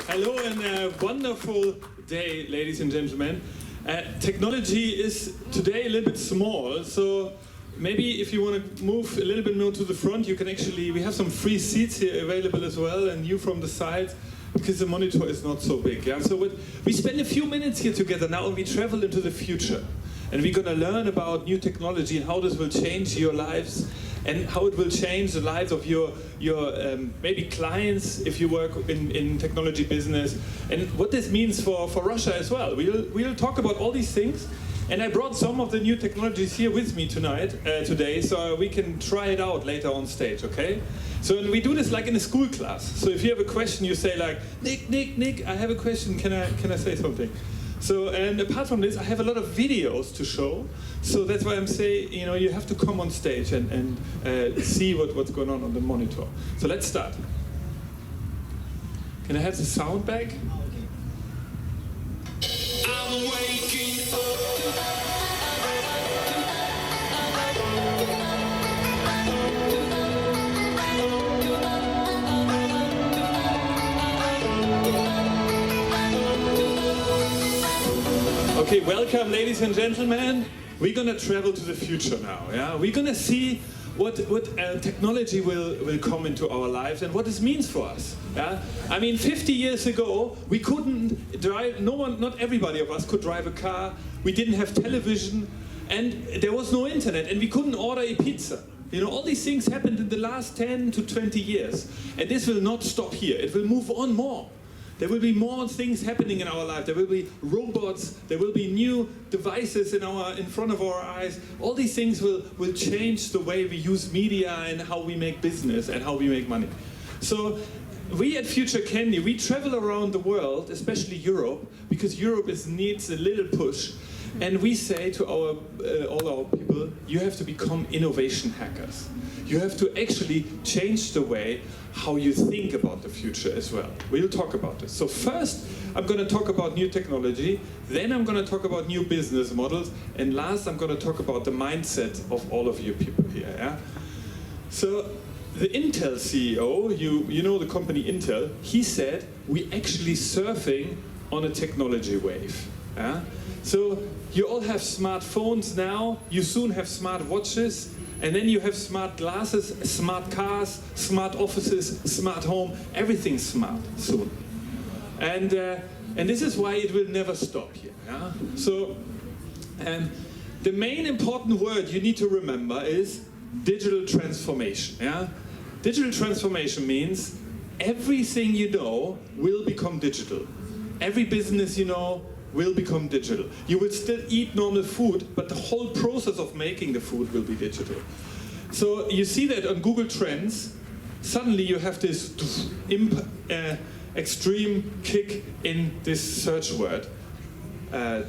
Hello and a wonderful day, ladies and gentlemen. Technology is today a little bit small, so maybe if you want to move a little bit more to the front, you can actually, we have some free seats here available as well, and you from the side, because the monitor is not so big. Yeah? So we spend a few minutes here together now, and we travel into the future. And we're going to learn about new technology and how this will change your lives, and how it will change the lives of your maybe clients if you work in technology business, and what this means for Russia as well. We'll talk about all these things, and I brought some of the new technologies here with me today, so we can try it out later on stage, okay? So and we do this like in a school class. So if you have a question, you say like, Nick, I have a question, can I say something? So, and apart from this, I have a lot of videos to show. So that's why I'm saying, you know, you have to come on stage and see what's going on the monitor. So let's start. Can I have the sound back? I'm waking up. Okay, welcome, ladies and gentlemen. We're going to travel to the future now. Yeah, we're going to see what technology will come into our lives and what this means for us. Yeah, I mean, 50 years ago, we couldn't drive. Not everybody of us could drive a car. We didn't have television, and there was no internet, and we couldn't order a pizza. You know, all these things happened in the last 10 to 20 years, and this will not stop here. It will move on more. There will be more things happening in our life. There will be robots. There will be new devices in front of our eyes. All these things will change the way we use media and how we make business and how we make money. So we at Future Candy, we travel around the world, especially Europe, because Europe needs a little push. And we say to all our people, you have to become innovation hackers. You have to actually change the way how you think about the future as well. We'll talk about this. So first, I'm going to talk about new technology, then I'm going to talk about new business models, and last I'm going to talk about the mindset of all of you people here. Yeah? So the Intel CEO, you know the company Intel, he said, we're actually surfing on a technology wave. Yeah? So you all have smartphones now, you soon have smart watches, and then you have smart glasses, smart cars, smart offices, smart home, everything's smart soon. And this is why it will never stop here. Yeah? So the main important word you need to remember is digital transformation. Yeah? Digital transformation means everything you know will become digital. Every business you know will become digital. You will still eat normal food, but the whole process of making the food will be digital. So you see that on Google Trends, suddenly you have this extreme kick in this search word,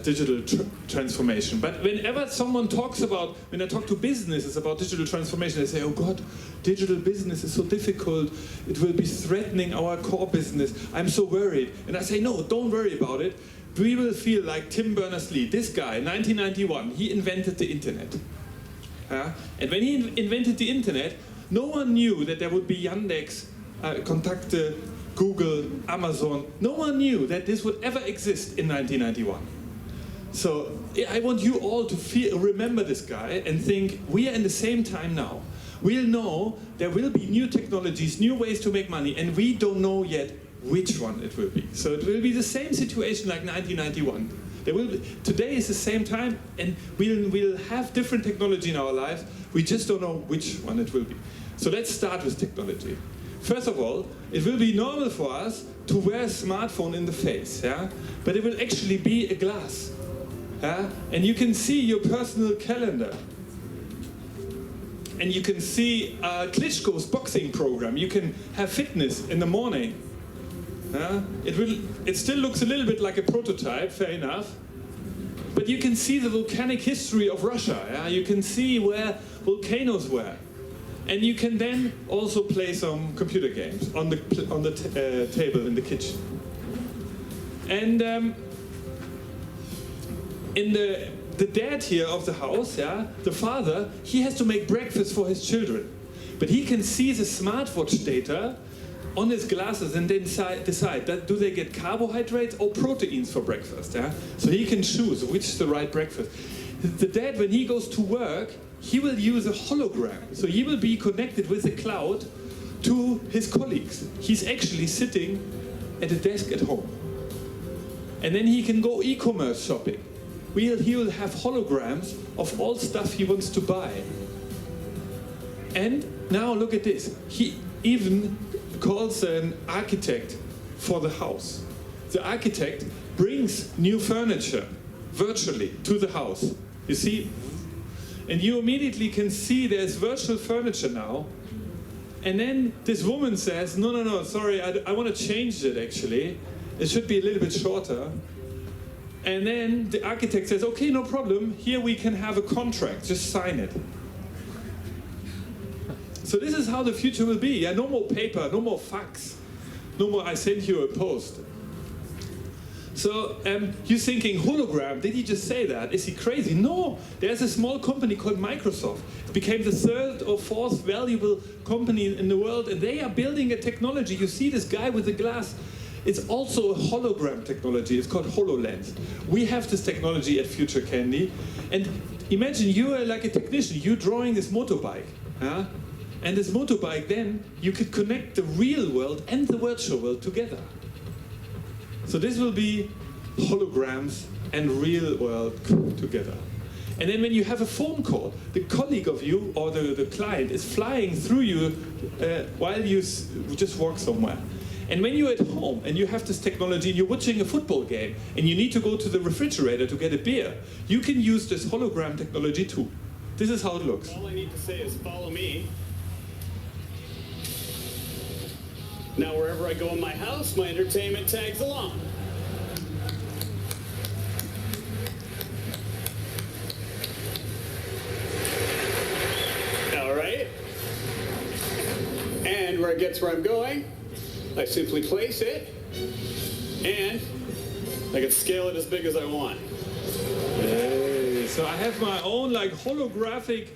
digital transformation. But whenever someone talks about, when I talk to businesses about digital transformation, they say, oh God, digital business is so difficult, it will be threatening our core business, I'm so worried. And I say, no, don't worry about it. We will feel like Tim Berners-Lee, this guy, 1991, he invented the internet. And when he invented the internet, no one knew that there would be Yandex, Kontakte, Google, Amazon. No one knew that this would ever exist in 1991. So I want you all to remember this guy and think, we are in the same time now. We'll know there will be new technologies, new ways to make money, and we don't know yet which one it will be. So it will be the same situation like 1991. Today is the same time, and we'll have different technology in our lives. We just don't know which one it will be. So let's start with technology. First of all, it will be normal for us to wear a smartphone in the face, yeah? But it will actually be a glass. Yeah? And you can see your personal calendar. And you can see Klitschko's boxing program. You can have fitness in the morning. It still looks a little bit like a prototype, fair enough. But you can see the volcanic history of Russia. Yeah? You can see where volcanoes were. And you can then also play some computer games on the table in the kitchen. And in the dad here of the house, yeah, the father, he has to make breakfast for his children. But he can see the smartwatch data on his glasses and then decide that do they get carbohydrates or proteins for breakfast. Yeah? So he can choose which is the right breakfast. The dad, when he goes to work, he will use a hologram. So he will be connected with the cloud to his colleagues. He's actually sitting at a desk at home. And then he can go e-commerce shopping. He will have holograms of all stuff he wants to buy. And now look at this. He even calls an architect for the house. The architect brings new furniture virtually to the house. You see? And you immediately can see there's virtual furniture now. And then this woman says, no, sorry, I want to change it actually. It should be a little bit shorter. And then the architect says, okay, no problem. Here we can have a contract, just sign it. So this is how the future will be. Yeah? No more paper, no more fax. No more I send you a post. So you're thinking, hologram, did he just say that? Is he crazy? No, there's a small company called Microsoft. It became the third or fourth valuable company in the world, and they are building a technology. You see this guy with the glass. It's also a hologram technology. It's called HoloLens. We have this technology at Future Candy. And imagine you are like a technician. You're drawing this motorbike. Huh? And this motorbike, then, you could connect the real world and the virtual world together. So this will be holograms and real world together. And then when you have a phone call, the colleague of you or the client is flying through you while you just walk somewhere. And when you're at home and you have this technology and you're watching a football game and you need to go to the refrigerator to get a beer, you can use this hologram technology too. This is how it looks. All I need to say is follow me. Now wherever I go in my house, my entertainment tags along. All right. And where it gets where I'm going, I simply place it, and I can scale it as big as I want. Hey, so I have my own like holographic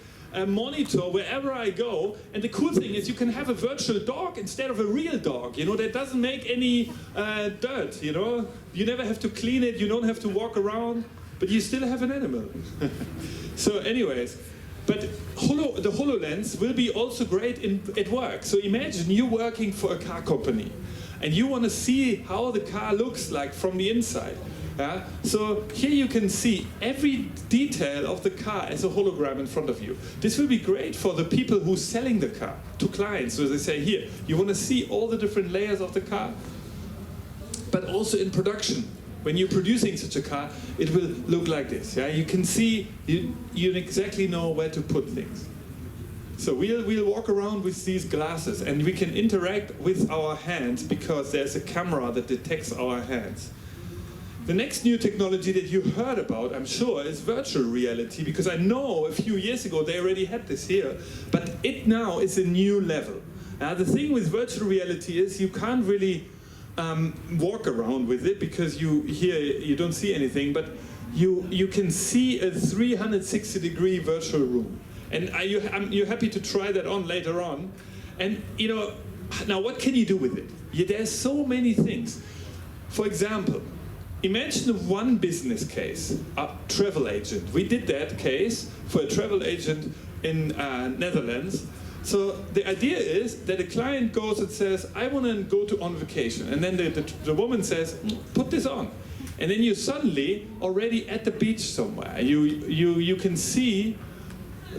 monitor wherever I go, and the cool thing is you can have a virtual dog instead of a real dog, you know, that doesn't make any dirt, you know, you never have to clean it, you don't have to walk around, but you still have an animal. So anyways, but the HoloLens will be also great at work. So imagine you working for a car company and you want to see how the car looks like from the inside. So here you can see every detail of the car as a hologram in front of you. This will be great for the people who are selling the car to clients. So they say, here, you want to see all the different layers of the car? But also in production. When you're producing such a car, it will look like this. Yeah? You can see, you exactly know where to put things. So we'll walk around with these glasses and we can interact with our hands because there's a camera that detects our hands. The next new technology that you heard about, I'm sure, is virtual reality, because I know a few years ago they already had this here, but it now is a new level. The thing with virtual reality is you can't really walk around with it because you don't see anything, but you can see a 360-degree virtual room. And you're happy to try that on later on. And you know, now what can you do with it? There's so many things. For example, imagine one business case, a travel agent. We did that case for a travel agent in Netherlands. So the idea is that a client goes and says, I want to go on vacation. And then the woman says, put this on. And then you're suddenly already at the beach somewhere. You can see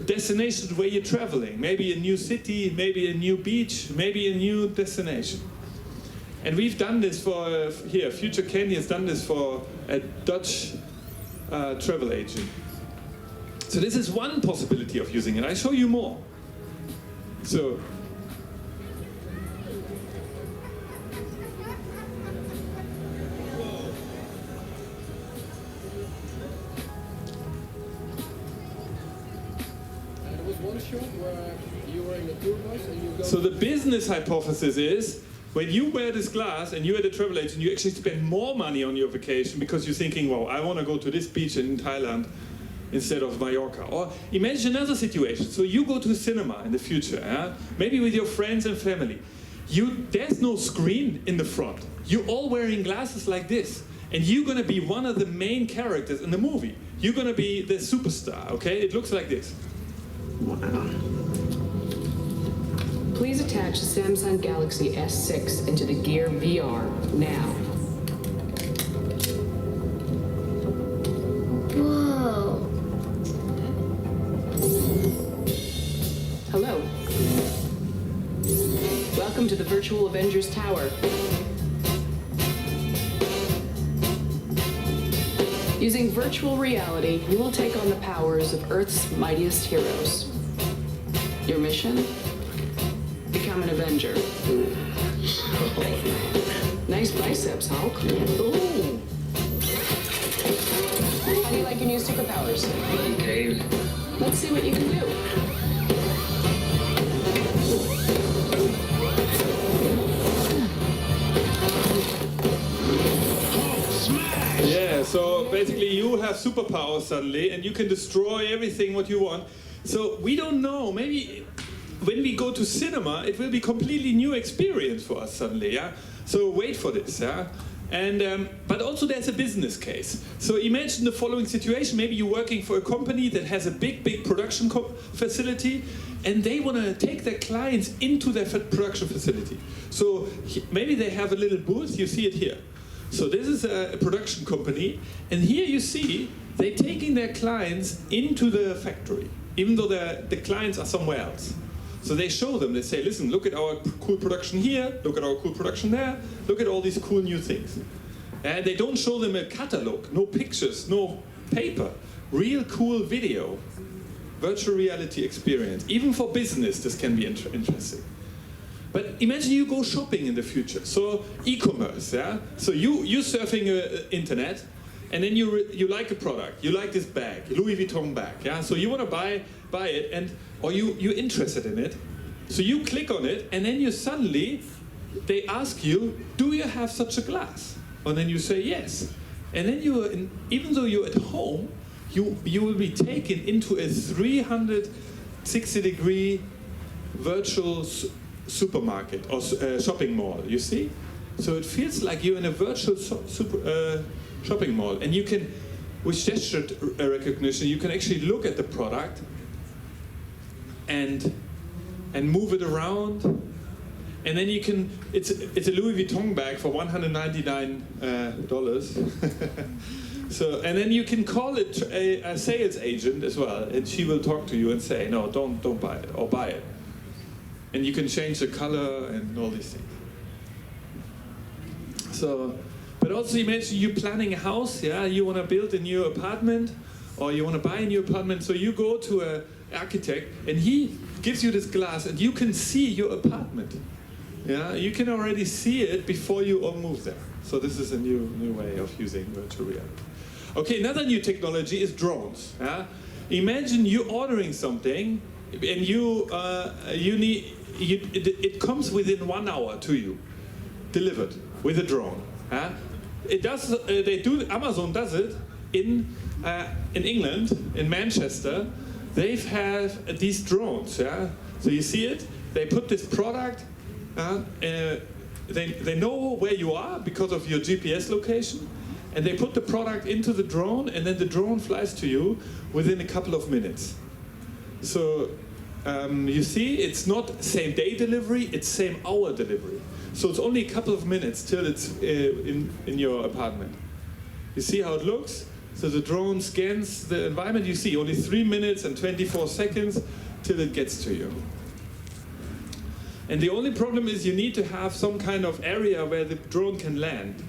destinations where you're traveling. Maybe a new city, maybe a new beach, maybe a new destination. And we've done this for, here, Future Candy has done this for a Dutch travel agent. So this is one possibility of using it. I'll show you more. So, there was one shot where you were in the tour bus and you go... So the business hypothesis is, when you wear this glass and you're at a travel agent, you actually spend more money on your vacation because you're thinking, wow, I want to go to this beach in Thailand instead of Mallorca. Or imagine another situation. So you go to a cinema in the future, maybe with your friends and family. there's no screen in the front. You're all wearing glasses like this, and you're going to be one of the main characters in the movie. You're going to be the superstar, okay? It looks like this. Wow. Please attach the Samsung Galaxy S6 into the Gear VR now. Whoa. Hello. Welcome to the Virtual Avengers Tower. Using virtual reality, you will take on the powers of Earth's mightiest heroes. Your mission? Become an Avenger. Nice biceps, Hulk. Ooh. How do you like your new superpowers? Okay. Let's see what you can do. Yeah, so basically you have superpowers suddenly, and you can destroy everything what you want. So we don't know, maybe when we go to cinema, it will be completely new experience for us suddenly, yeah? So wait for this, yeah? And, but also there's a business case. So imagine the following situation, maybe you're working for a company that has a big production facility, and they want to take their clients into their production facility. So maybe they have a little booth, you see it here. So this is a production company, and here you see they're taking their clients into the factory, even though the clients are somewhere else. So they show them, they say, listen, look at our cool production here, look at our cool production there, look at all these cool new things. And they don't show them a catalog, no pictures, no paper, real cool video, virtual reality experience. Even for business, this can be interesting. But imagine you go shopping in the future. So e-commerce, yeah? So you're surfing internet, and then you like a product. You like this bag, Louis Vuitton bag, yeah? So you want to buy it, or you're interested in it. So you click on it, and then they ask you, do you have such a glass? And then you say yes. And then even though you're at home, you will be taken into a 360-degree virtual supermarket or shopping mall, you see? So it feels like you're in a virtual shopping mall, and you can, with gesture recognition, you can actually look at the product and move it around, and then you can, it's a Louis Vuitton bag for $199. So, and then you can call it a sales agent as well, and she will talk to you and say, no, don't buy it, or buy it. And you can change the color and all these things. So, but also imagine you're planning a house, yeah? You want to build a new apartment, or you want to buy a new apartment, so you go to an architect, and he gives you this glass, and you can see your apartment. Yeah, you can already see it before you all move there. So this is a new way of using virtual reality. Okay, another new technology is drones. Yeah? Imagine you ordering something, and it comes within 1 hour to you, delivered with a drone. Yeah? Amazon does it in England, in Manchester. They have these drones. Yeah? So you see it. They put this product. They know where you are because of your GPS location, and they put the product into the drone, and then the drone flies to you within a couple of minutes. So you see, it's not same day delivery, it's same hour delivery. So it's only a couple of minutes till it's in your apartment. You see how it looks? So the drone scans the environment. You see only 3 minutes and 24 seconds till it gets to you. And the only problem is you need to have some kind of area where the drone can land.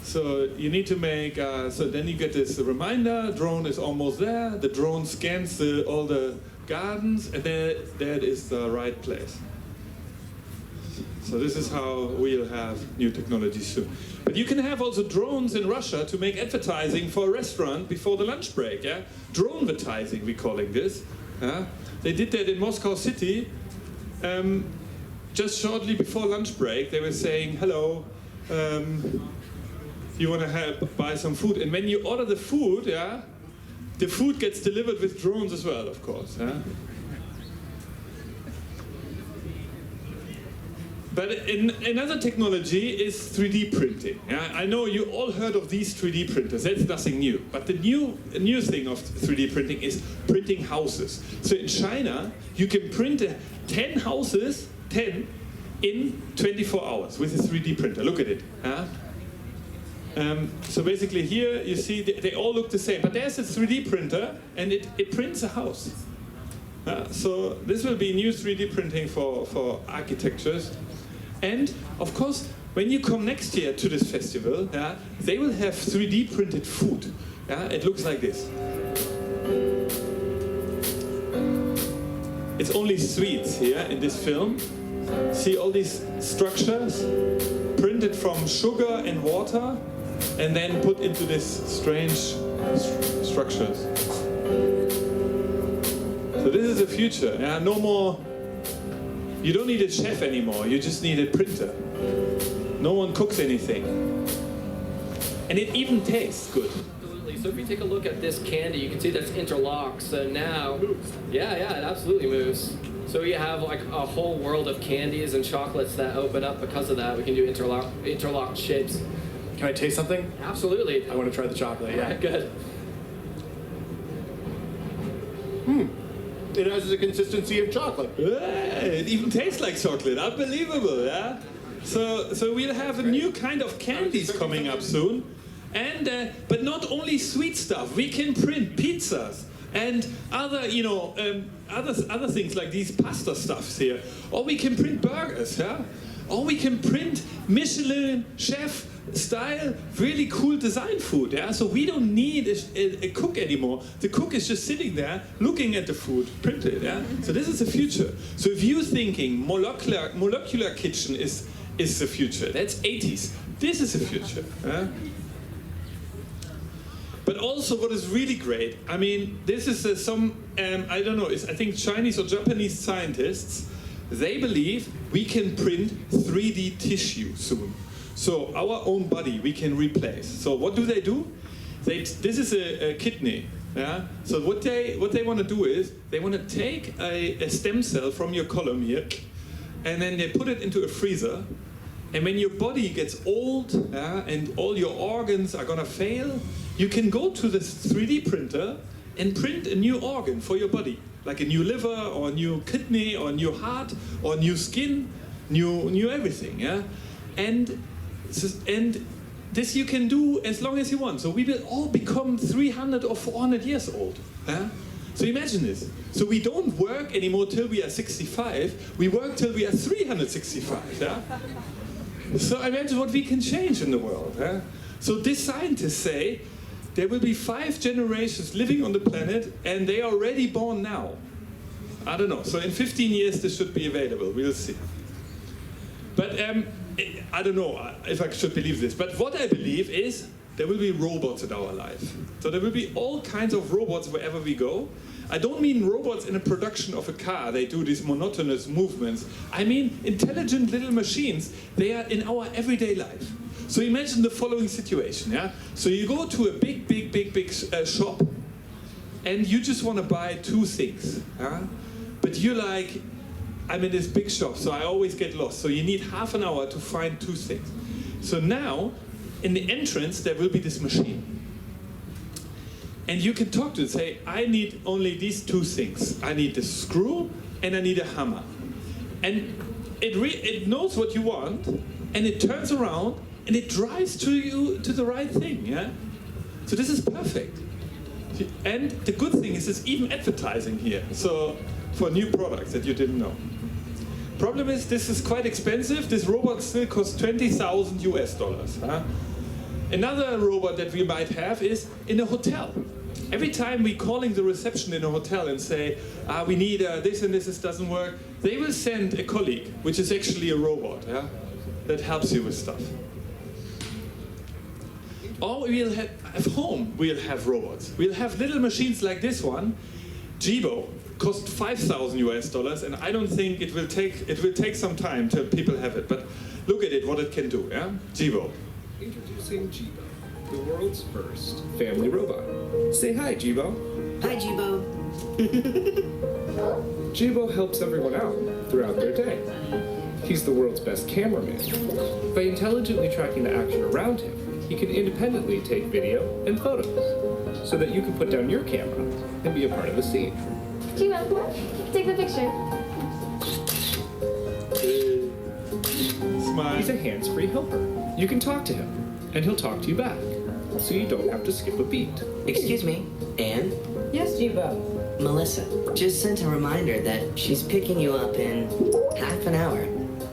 So you need to make, so then you get this reminder, drone is almost there, the drone scans all the gardens, and that is the right place. So this is how we'll have new technology soon. But you can have also drones in Russia to make advertising for a restaurant before the lunch break, yeah? Drone-vertising, we're calling this. They did that in Moscow City. Just shortly before lunch break, they were saying, hello, you want to buy some food? And when you order the food, yeah, the food gets delivered with drones as well, of course. Yeah? But another technology is 3D printing. Yeah? I know you all heard of these 3D printers. That's nothing new. But the new thing of 3D printing is printing houses. So in China, you can print 10 houses, 10, in 24 hours with a 3D printer. Look at it. Yeah? So basically here you see they all look the same. But there's a 3D printer and it prints a house. So this will be new 3D printing for architectures. And of course, when you come next year to this festival, they will have 3D printed food. It looks like this. It's only sweets here in this film. See all these structures printed from sugar and water and then put into this strange structures. So this is the future. No more. You don't need a chef anymore, you just need a printer. No one cooks anything. And it even tastes good. Absolutely. So if you take a look at this candy, you can see that's interlocked. So now, yeah, it absolutely moves. So you have like a whole world of candies and chocolates that open up because of that. We can do interlocked shapes. Can I taste something? Absolutely. I want to try the chocolate, yeah. Good. It has the consistency of chocolate. It even tastes like chocolate. Unbelievable, yeah? So we'll have a new kind of candies coming up soon. And but not only sweet stuff. We can print pizzas and other, other things like these pasta stuffs here. Or we can print burgers, yeah? Or we can print Michelin chef style, really cool design food. Yeah? So we don't need a cook anymore. The cook is just sitting there looking at the food, printed. Yeah? So this is the future. So if you're thinking molecular kitchen is the future, that's 80s. This is the future. Yeah? But also what is really great, I mean, this is I don't know, I think Chinese or Japanese scientists, they believe we can print 3D tissue soon. So our own body we can replace. So what do? This is a kidney. Yeah. So what they want to do is they want to take a stem cell from your column here, and then they put it into a freezer. And when your body gets old, and all your organs are gonna fail, you can go to this 3D printer and print a new organ for your body, like a new liver or a new kidney or a new heart or new skin, new everything. Yeah. And this you can do as long as you want. So we will all become 300 or 400 years old. So imagine this. So we don't work anymore till we are 65. We work till we are 365. So imagine what we can change in the world. So these scientists say there will be 5 generations living on the planet and they are already born now. I don't know. So in 15 years this should be available. We'll see. But I don't know if I should believe this, but what I believe is there will be robots in our life. So there will be all kinds of robots wherever we go. I don't mean robots in a production of a car, they do these monotonous movements. I mean intelligent little machines, they are in our everyday life. So imagine the following situation, yeah? So you go to a big shop and you just want to buy 2 things, yeah? But you're like, I'm in this big shop, so I always get lost. So you need half an hour to find 2 things. So now, in the entrance, there will be this machine. And you can talk to it, say, I need only these 2 things. I need the screw and I need a hammer. And it knows what you want, and it turns around and it drives to you to the right thing, yeah? So this is perfect. And the good thing is there's even advertising here. So for new products that you didn't know. Problem is, this is quite expensive. This robot still costs $20,000 US. Another robot that we might have is in a hotel. Every time we're calling the reception in a hotel and say, we need this and this doesn't work, they will send a colleague, which is actually a robot, that helps you with stuff. Or we'll have, at home, we'll have robots. We'll have little machines like this one, GEEK. Cost $5,000 US, and I don't think it will take some time till people have it. But look at it, what it can do, yeah? GEEK. Introducing GEEK, the world's first family robot. Say hi, GEEK. Hi, GEEK. GEEK helps everyone out throughout their day. He's the world's best cameraman. By intelligently tracking the action around him, he can independently take video and photos, so that you can put down your camera and be a part of the scene. Jibo, take the picture. Smile. He's a hands-free helper. You can talk to him, and he'll talk to you back, so you don't have to skip a beat. Excuse me, Anne? Yes, Jibo. Melissa just sent a reminder that she's picking you up in half an hour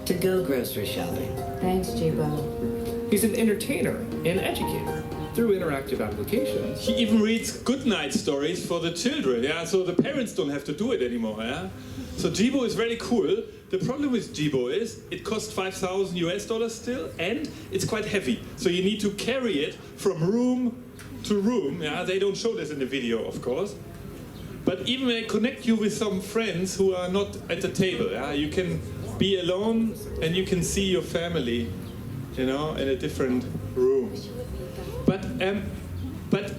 to go grocery shopping. Thanks, Jibo. He's an entertainer and educator through interactive applications. He even reads good night stories for the children, yeah, so the parents don't have to do it anymore, yeah. So Jibo is very cool. The problem with Jibo is it costs $5,000 still, and it's quite heavy. So you need to carry it from room to room, yeah. They don't show this in the video, of course. But even they connect you with some friends who are not at the table, yeah. You can be alone and you can see your family, you know, in a different room. But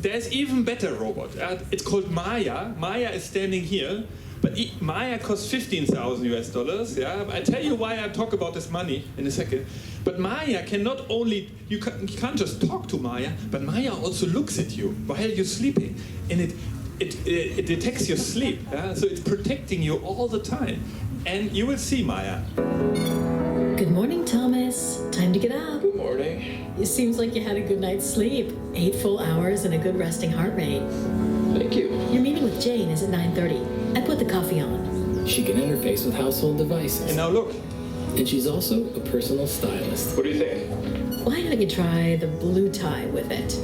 there's even better robot. It's called Maya. Maya is standing here, but Maya costs $15,000. Yeah, I tell you why I talk about this money in a second. But Maya can not only you can't just talk to Maya, but Maya also looks at you while you're sleeping, and it detects your sleep. Yeah? So it's protecting you all the time, and you will see Maya. Good morning, Thomas. Time to get up. Good morning. It seems like you had a good night's sleep. 8 full hours and a good resting heart rate. Thank you. Your meeting with Jane is at 9:30. I put the coffee on. She can interface with household devices. And now look. And she's also a personal stylist. What do you think? Why don't you try the blue tie with it?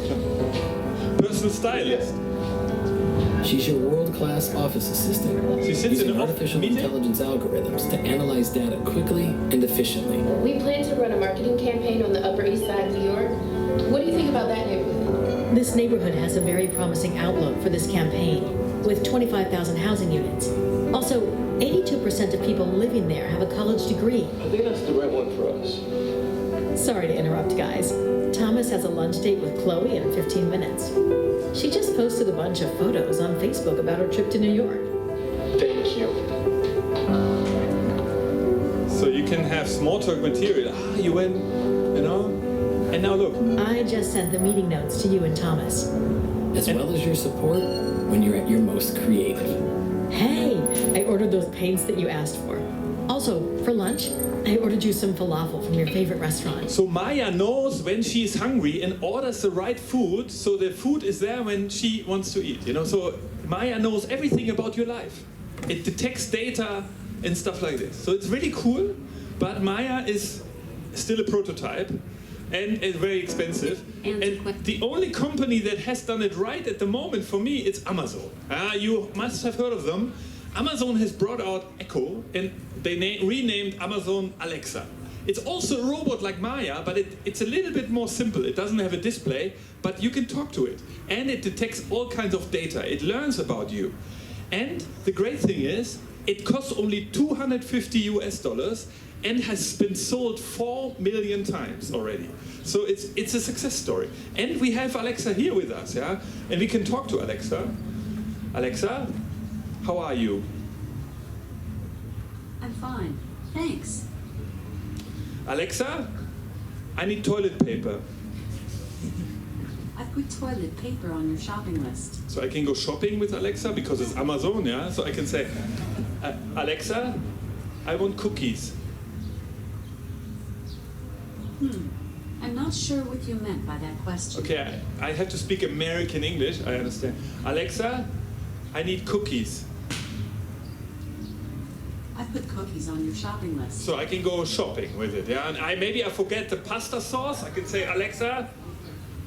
Personal stylist. She's your world-class office assistant. She sits using in an artificial meeting? intelligence algorithms to analyze data quickly and efficiently. We plan to run a marketing campaign on the Upper East Side of New York. What do you think about that neighborhood? This neighborhood has a very promising outlook for this campaign, with 25,000 housing units. Also, 82% of people living there have a college degree. I think that's the right one for us. Sorry to interrupt, guys. Thomas has a lunch date with Chloe in 15 minutes. She just posted a bunch of photos on Facebook about her trip to New York. Thank you. So you can have small talk material. Ah, you went, you know? And now look. I just sent the meeting notes to you and Thomas. As well as your support when you're at your most creative. Hey, I ordered those paints that you asked for. Also, for lunch, I ordered you some falafel from your favorite restaurant. So Maya knows when she is hungry and orders the right food, so the food is there when she wants to eat, you know? So Maya knows everything about your life. It detects data and stuff like this. So it's really cool, but Maya is still a prototype and it's very expensive. And the only company that has done it right at the moment for me, it's Amazon. You must have heard of them. Amazon has brought out Echo and they renamed Amazon Alexa. It's also a robot like Maya, but it's a little bit more simple. It doesn't have a display, but you can talk to it. And it detects all kinds of data. It learns about you. And the great thing is, it costs only $250 and has been sold 4 million times already. So it's a success story. And we have Alexa here with us, yeah? And we can talk to Alexa. Alexa, how are you? I'm fine, thanks. Alexa, I need toilet paper. I put toilet paper on your shopping list. So I can go shopping with Alexa because it's Amazon, yeah? So I can say, Alexa, I want cookies. I'm not sure what you meant by that question. Okay, I have to speak American English, I understand. Alexa, I need cookies. I put cookies on your shopping list. So I can go shopping with it, yeah? And maybe I forget the pasta sauce. I can say, Alexa,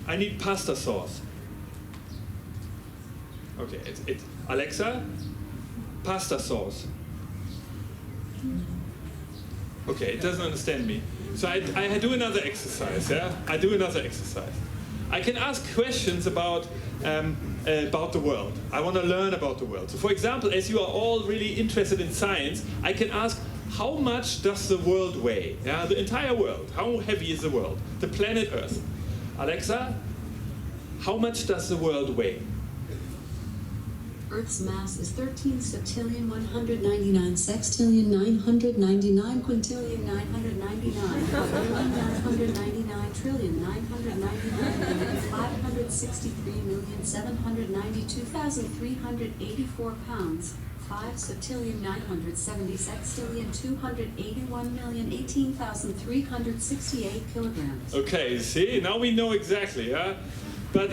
I need pasta sauce. Okay, it's Alexa, pasta sauce. Okay, it doesn't understand me. So I do another exercise, yeah? I do another exercise. I can ask questions about the world. I want to learn about the world. So for example, as you are all really interested in science, I can ask, how much does the world weigh? Yeah, the entire world. How heavy is the world? The planet Earth. Alexa, how much does the world weigh? Earth's mass is 13 septillion 199 sextillion 999 quintillion 999 999 trillion 999 563,792,384 pounds, 5 septillion 970 sextillion 281,018,368 kilograms. Okay, see, now we know exactly, yeah? But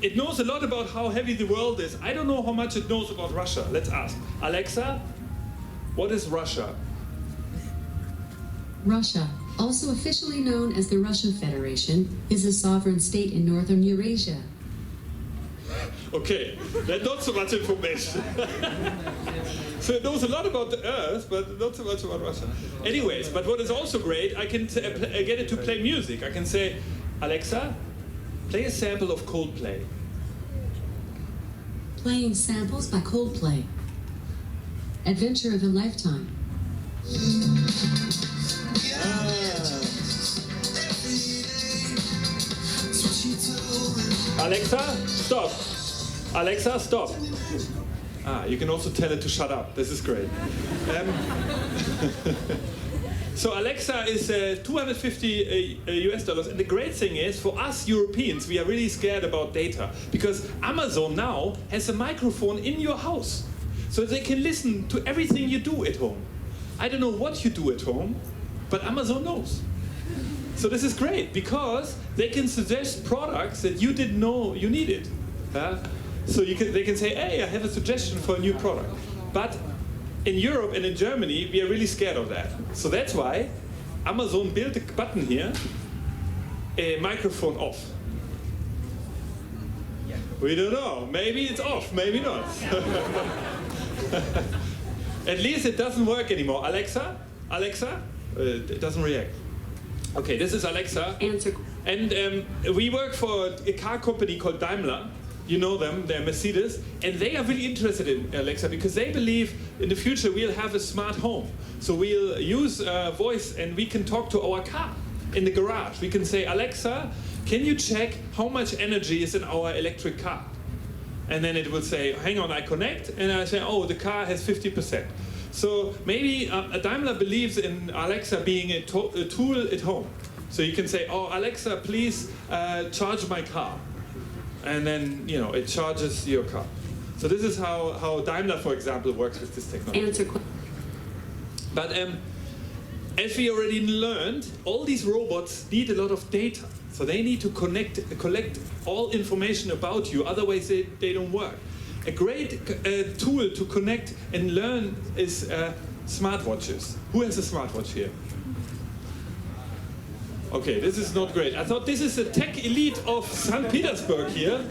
it knows a lot about how heavy the world is. I don't know how much it knows about Russia. Let's ask. Alexa, what is Russia? Russia, also officially known as the Russian Federation, is a sovereign state in northern Eurasia. Okay, that's not so much information. So it knows a lot about the Earth, but not so much about Russia. Anyways, but what is also great, I can get it to play music. I can say, Alexa, play a sample of Coldplay. Playing samples by Coldplay. Adventure of a lifetime. Alexa, stop. Alexa, stop. You can also tell it to shut up. This is great. So Alexa is $250 US, and the great thing is, for us Europeans, we are really scared about data, because Amazon now has a microphone in your house, so they can listen to everything you do at home. I don't know what you do at home, but Amazon knows. So this is great, because they can suggest products that you didn't know you needed. So they can say, hey, I have a suggestion for a new product. But in Europe and in Germany, we are really scared of that. So that's why Amazon built a button here, a microphone off. We don't know. Maybe it's off, maybe not. At least it doesn't work anymore. Alexa? Alexa? It doesn't react. Okay, this is Alexa. Answer. And we work for a car company called Daimler. You know them, they're Mercedes, and they are really interested in Alexa because they believe in the future we'll have a smart home. So we'll use voice and we can talk to our car in the garage. We can say, Alexa, can you check how much energy is in our electric car? And then it will say, hang on, I connect, and I say, oh, the car has 50%. So maybe Daimler believes in Alexa being a tool at home. So you can say, oh, Alexa, please charge my car. And then, you know, it charges your car. So this is how Daimler, for example, works with this technology. Answer. But as we already learned, all these robots need a lot of data. So they need to collect all information about you, otherwise they don't work. A great tool to connect and learn is smartwatches. Who has a smartwatch here? Okay, this is not great. I thought this is the tech elite of St. Petersburg here.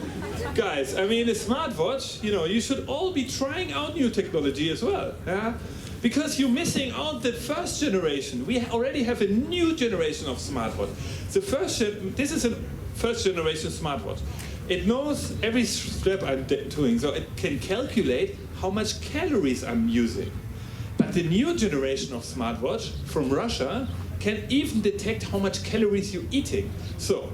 Guys, I mean, a smartwatch, you know, you should all be trying out new technology as well. Yeah? Because you're missing out the first generation. We already have a new generation of smartwatch. This is a first generation smartwatch. It knows every step I'm doing, so it can calculate how much calories I'm using. But the new generation of smartwatch from Russia can even detect how much calories you're eating. So,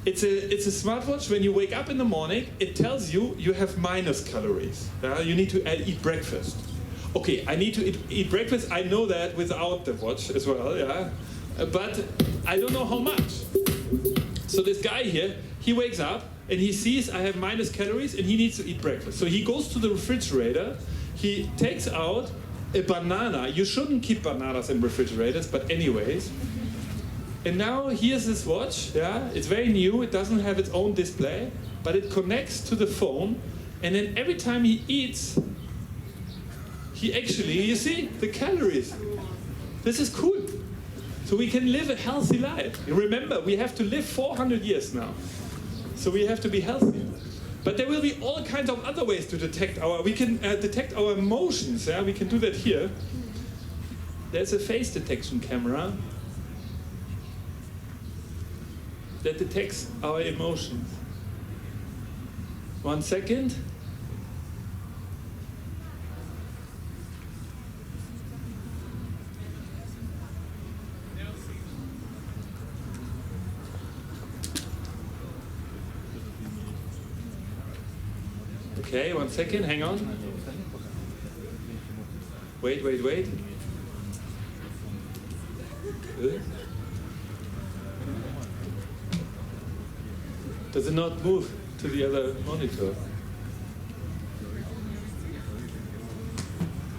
it's a smartwatch. When you wake up in the morning, it tells you you have minus calories. You need to eat breakfast. Okay, I need to eat breakfast. I know that without the watch as well, yeah. But I don't know how much. So this guy here, he wakes up and he sees I have minus calories and he needs to eat breakfast. So he goes to the refrigerator, he takes out a banana. You shouldn't keep bananas in refrigerators, but anyways. And now here's this watch, yeah, it's very new, it doesn't have its own display, but it connects to the phone, and then every time he eats, he actually, you see, the calories. This is cool. So we can live a healthy life. Remember, we have to live 400 years now. So we have to be healthy. But there will be all kinds of other ways to detect we can detect our emotions, yeah? We can do that here. There's a face detection camera that detects our emotions. 1 second. Okay, 1 second, hang on. Wait. Good. Does it not move to the other monitor?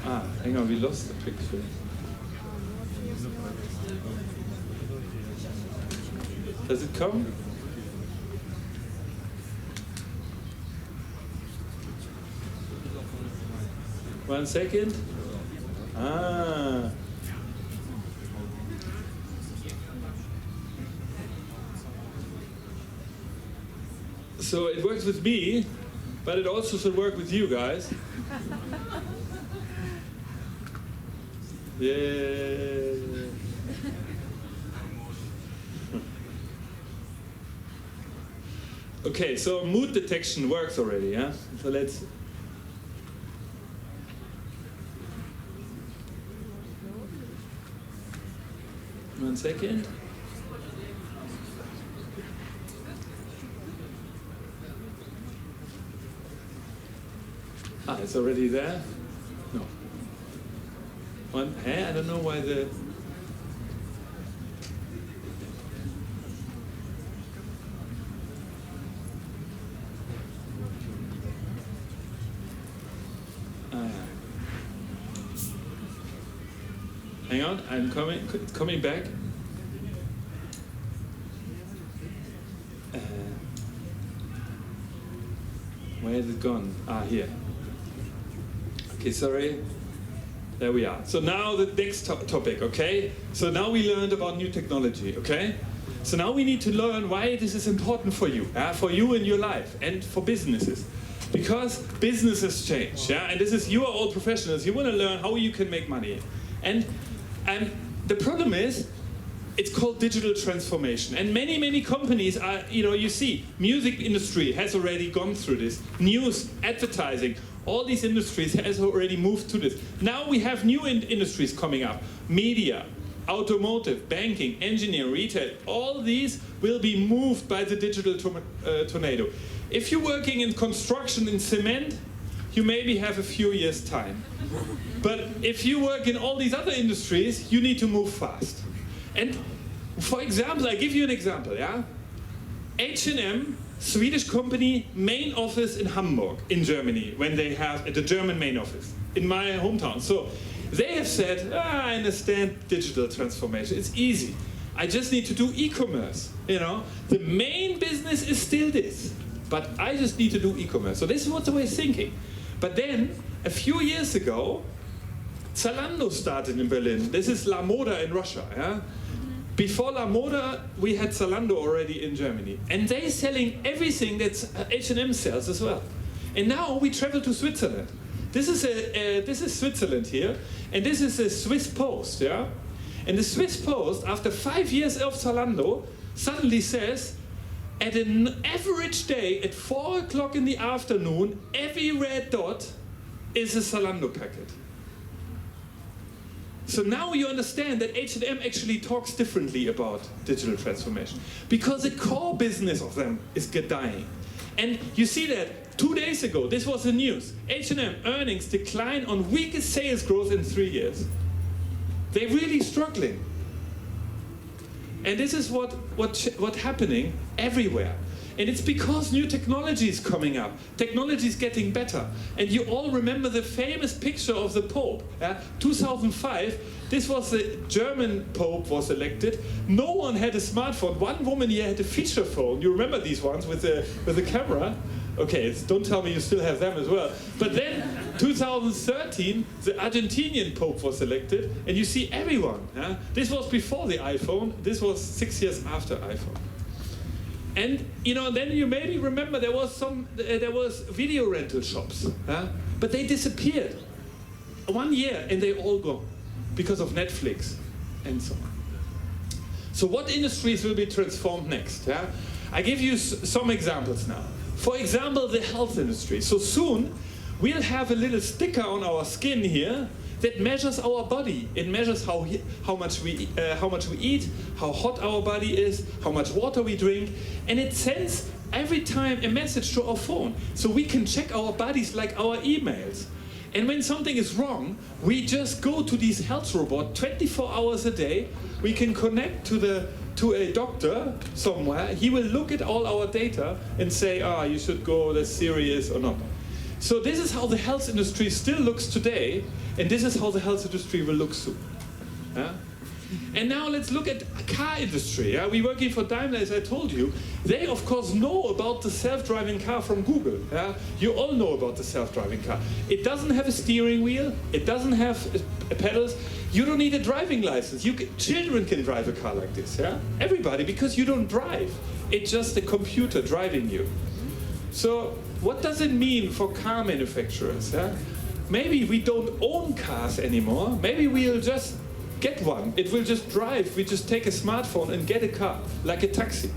Ah, hang on, we lost the picture. Does it come? One second. Ah. So it works with me, but it also should work with you guys. Yeah. Okay, so mood detection works already, yeah? So let's... One second. Ah, it's already there? No. I don't know why the... Hang on, I'm coming back. Where is it gone? Ah, here. Okay, sorry. There we are. So now the next topic, okay? So now we learned about new technology, okay? So now we need to learn why this is important for you in your life and for businesses. Because businesses change, yeah? And this is, you are all professionals, you want to learn how you can make money. And the problem is, it's called digital transformation. And many companies are, you see, music industry has already gone through this. News, advertising, all these industries has already moved to this. Now we have new industries coming up. Media, automotive, banking, engineering, retail, all these will be moved by the digital tornado. If you're working in construction in cement, you maybe have a few years' time. But if you work in all these other industries, you need to move fast. And for example, I give you an example, yeah? H&M, Swedish company, main office in Hamburg, in Germany, when they have the German main office, in my hometown. So they have said, I understand digital transformation, it's easy. I just need to do e-commerce, The main business is still this, but I just need to do e-commerce. So this is what they were thinking. But then, a few years ago, Zalando started in Berlin. This is La Moda in Russia, yeah? Before La Moda, we had Zalando already in Germany. And they're selling everything that H&M sells as well. And now we travel to Switzerland. This is Switzerland here, and this is a Swiss Post, yeah? And the Swiss Post, after 5 years of Zalando, suddenly says, at an average day, at 4 o'clock in the afternoon, every red dot is a Zalando packet. So now you understand that H&M actually talks differently about digital transformation. Because the core business of them is dying. And you see that 2 days ago, this was the news. H&M earnings decline on weakest sales growth in 3 years. They're really struggling. And this is what's happening everywhere. And it's because new technology is coming up. Technology is getting better. And you all remember the famous picture of the Pope. 2005, this was the German Pope was elected. No one had a smartphone. One woman here had a feature phone. You remember these ones with the camera? Okay, don't tell me you still have them as well. But then, 2013, the Argentinian Pope was elected, and you see everyone. This was before the iPhone. This was 6 years after iPhone. And then you maybe remember there was video rental shops, but they disappeared. 1 year, and they all gone because of Netflix and so on. So what industries will be transformed next? I give you some examples now. For example, the health industry. So soon, we'll have a little sticker on our skin here that measures our body. It measures how much we eat, how hot our body is, how much water we drink, and it sends every time a message to our phone. So we can check our bodies like our emails. And when something is wrong, we just go to these health robots 24 hours a day. We can connect to a doctor somewhere. He will look at all our data and say, you should go, that's serious or not. So this is how the health industry still looks today, and this is how the health industry will look soon. Yeah? And now let's look at the car industry. Yeah? We're working for Daimler, as I told you. They, of course, know about the self-driving car from Google. Yeah? You all know about the self-driving car. It doesn't have a steering wheel. It doesn't have pedals. You don't need a driving license. Children can drive a car like this. Yeah? Everybody, because you don't drive. It's just a computer driving you. So what does it mean for car manufacturers? Yeah? Maybe we don't own cars anymore. Maybe we'll just get one. It will just drive. We just take a smartphone and get a car, like a taxi.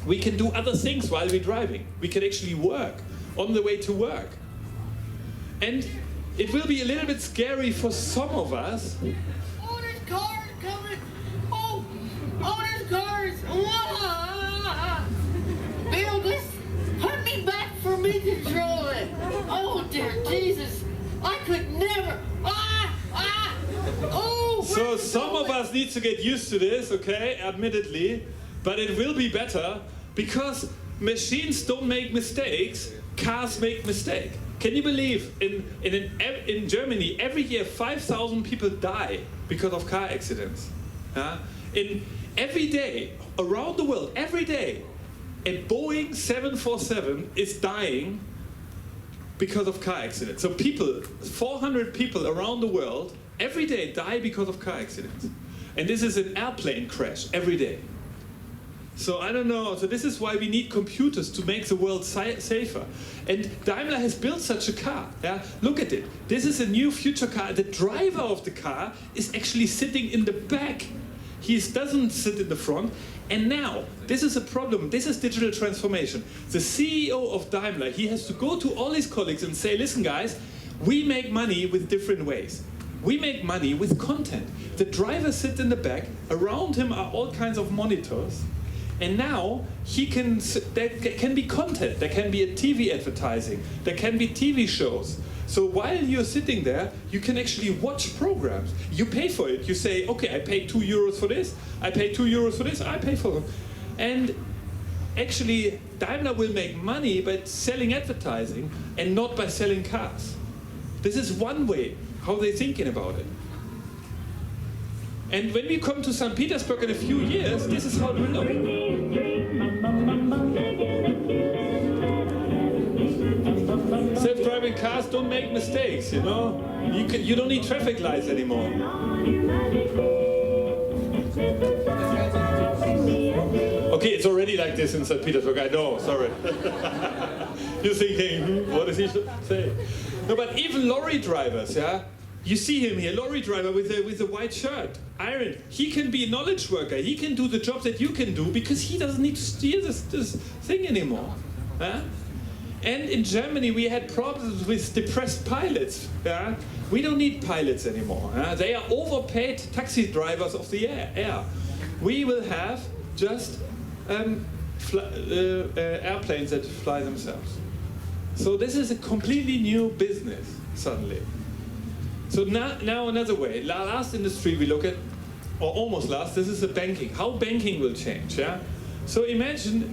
We can do other things while we're driving. We can actually work on the way to work. And it will be a little bit scary for some of us. Oh, there's cars coming! Oh, there's cars! Bill, just put me back for me to control it. Oh, dear Jesus, I could never. Oh. So some of us need to get used to this, okay, admittedly, but it will be better because machines don't make mistakes, cars make mistakes. Can you believe in Germany every year 5,000 people die because of car accidents? Every day around the world, every day, a Boeing 747 is dying because of car accidents. So 400 people around the world every day die because of car accidents. And this is an airplane crash every day. So I don't know, so this is why we need computers to make the world safer. And Daimler has built such a car. Yeah? Look at it. This is a new future car. The driver of the car is actually sitting in the back. He doesn't sit in the front. And now, this is a problem. This is digital transformation. The CEO of Daimler, he has to go to all his colleagues and say, listen guys, we make money with different ways. We make money with content. The driver sits in the back. Around him are all kinds of monitors. And now there can be content. There can be a TV advertising. There can be TV shows. So while you're sitting there, you can actually watch programs. You pay for it. You say, okay, I pay €2 for this. I pay €2 for this. I pay for them. And actually, Daimler will make money by selling advertising and not by selling cars. This is one way how they're thinking about it. And when we come to St. Petersburg in a few years, this is how it will look. Self-driving cars don't make mistakes, you know? You don't need traffic lights anymore. Okay, it's already like this in St. Petersburg, I know, sorry. You're thinking, what does he say? No, but even lorry drivers, yeah? You see him here, lorry driver with a white shirt, iron. He can be a knowledge worker. He can do the job that you can do because he doesn't need to steer this thing anymore. Huh? And in Germany, we had problems with depressed pilots. Yeah? We don't need pilots anymore. They are overpaid taxi drivers of the air. We will have just airplanes that fly themselves. So this is a completely new business, suddenly. So now another way, last industry we look at, or almost last, this is the banking. How banking will change, yeah? So imagine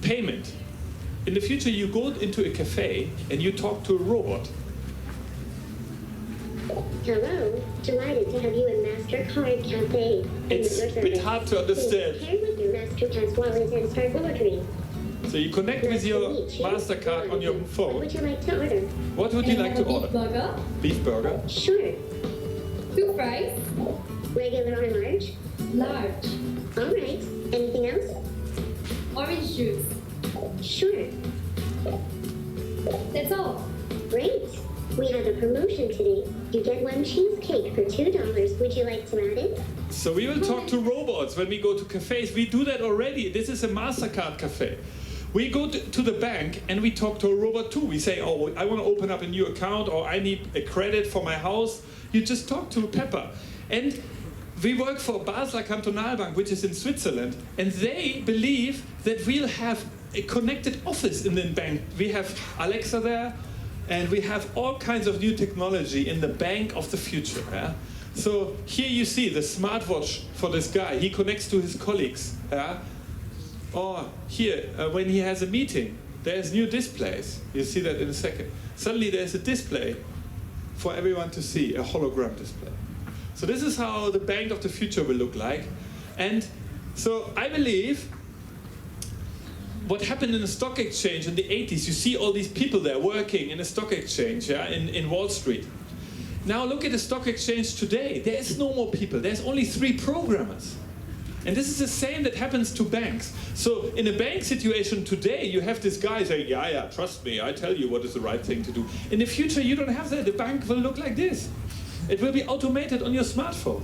payment. In the future you go into a cafe and you talk to a robot. Hello, delighted to have you in MasterCard Cafe. It's a bit hard to understand. Pair with your MasterCard wallet and start ordering. So you connect with your MasterCard on your phone. What would you like to order? What would you like to order? Beef burger? Beef burger? Sure. Two fries? Regular or large? Large. All right. Anything else? Orange juice. Sure. That's all. Great. We have a promotion today. You get one cheesecake for $2. Would you like to add it? So we will talk to robots when we go to cafes. We do that already. This is a MasterCard cafe. We go to the bank and we talk to a robot too. We say, oh, I want to open up a new account, or I need a credit for my house. You just talk to Pepper. And we work for Basler Kantonalbank, which is in Switzerland, and they believe that we'll have a connected office in the bank. We have Alexa there, and we have all kinds of new technology in the bank of the future. Yeah? So here you see the smartwatch for this guy. He connects to his colleagues. Yeah? Or here, when he has a meeting, there's new displays. You see that in a second. Suddenly there's a display for everyone to see, a hologram display. So this is how the bank of the future will look like. And so I believe what happened in the stock exchange in the 80s, you see all these people there working in a stock exchange, yeah, in Wall Street. Now look at the stock exchange today. There is no more people. There's only 3 programmers. And this is the same that happens to banks. So in a bank situation today, you have this guy saying, yeah, trust me, I tell you what is the right thing to do. In the future, you don't have that. The bank will look like this. It will be automated on your smartphone.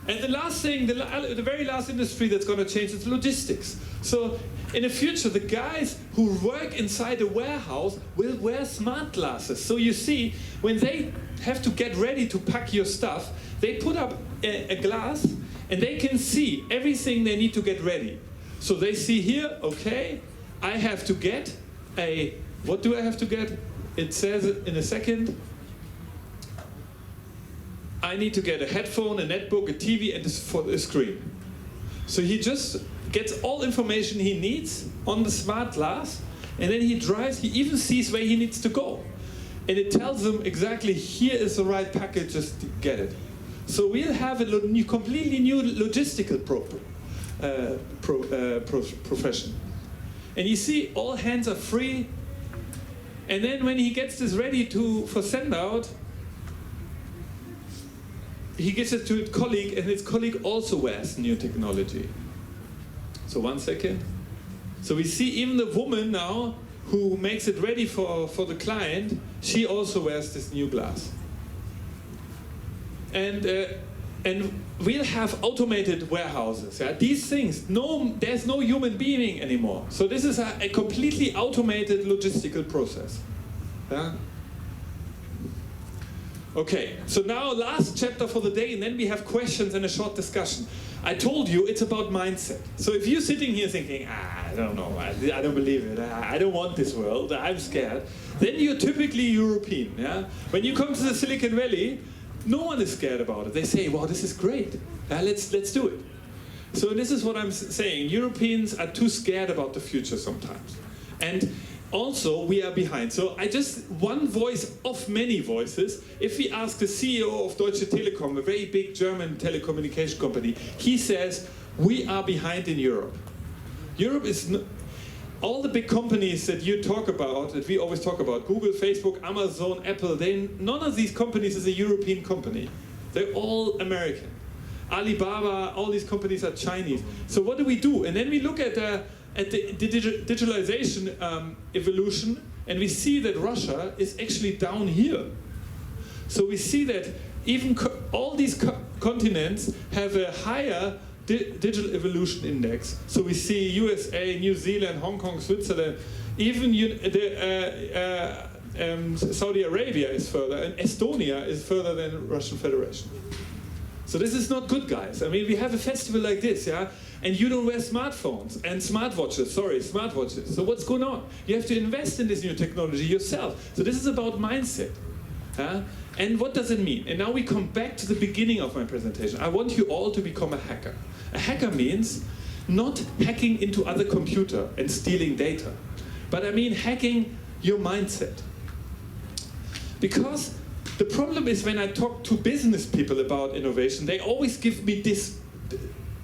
And the last thing, the very last industry that's going to change is logistics. So in the future, the guys who work inside a warehouse will wear smart glasses. So you see, when they have to get ready to pack your stuff, they put up a glass and they can see everything they need to get ready. So they see here, okay, I have to get a, what do I have to get? It says in a second, I need to get a headphone, a netbook, a TV, and a screen. So he just gets all information he needs on the smart glass, and then he drives, he even sees where he needs to go. And it tells him exactly, here is the right package, just get it. So we'll have a completely new logistical profession. And you see, all hands are free. And then when he gets this ready for send out, he gives it to his colleague, and his colleague also wears new technology. So 1 second. So we see even the woman now who makes it ready for the client, she also wears this new glass. And we'll have automated warehouses. Yeah? These things, there's no human being anymore. So this is a completely automated logistical process. Yeah? Okay, so now last chapter for the day, and then we have questions and a short discussion. I told you it's about mindset. So if you're sitting here thinking, I don't know, I don't believe it, I don't want this world, I'm scared, then you're typically European. Yeah? When you come to the Silicon Valley, no one is scared about it. They say, wow, this is great. Let's do it. So this is what I'm saying. Europeans are too scared about the future sometimes. And also, we are behind. So one voice of many voices. If we ask the CEO of Deutsche Telekom, a very big German telecommunication company, he says, we are behind in Europe. Europe is, all the big companies that you talk about, that we always talk about, Google, Facebook, Amazon, Apple, none of these companies is a European company. They're all American. Alibaba, all these companies are Chinese. So what do we do? And then we look at the digitalization evolution, and we see that Russia is actually down here. So we see that even all these continents have a higher digital evolution index. So we see USA, New Zealand, Hong Kong, Switzerland, even Saudi Arabia is further, and Estonia is further than Russian Federation. So this is not good, guys. I mean, we have a festival like this, yeah? And you don't wear smartphones and smartwatches. So what's going on? You have to invest in this new technology yourself. So this is about mindset. And what does it mean? And now we come back to the beginning of my presentation. I want you all to become a hacker. A hacker means not hacking into other computer and stealing data, but I mean hacking your mindset. Because the problem is when I talk to business people about innovation, they always give me this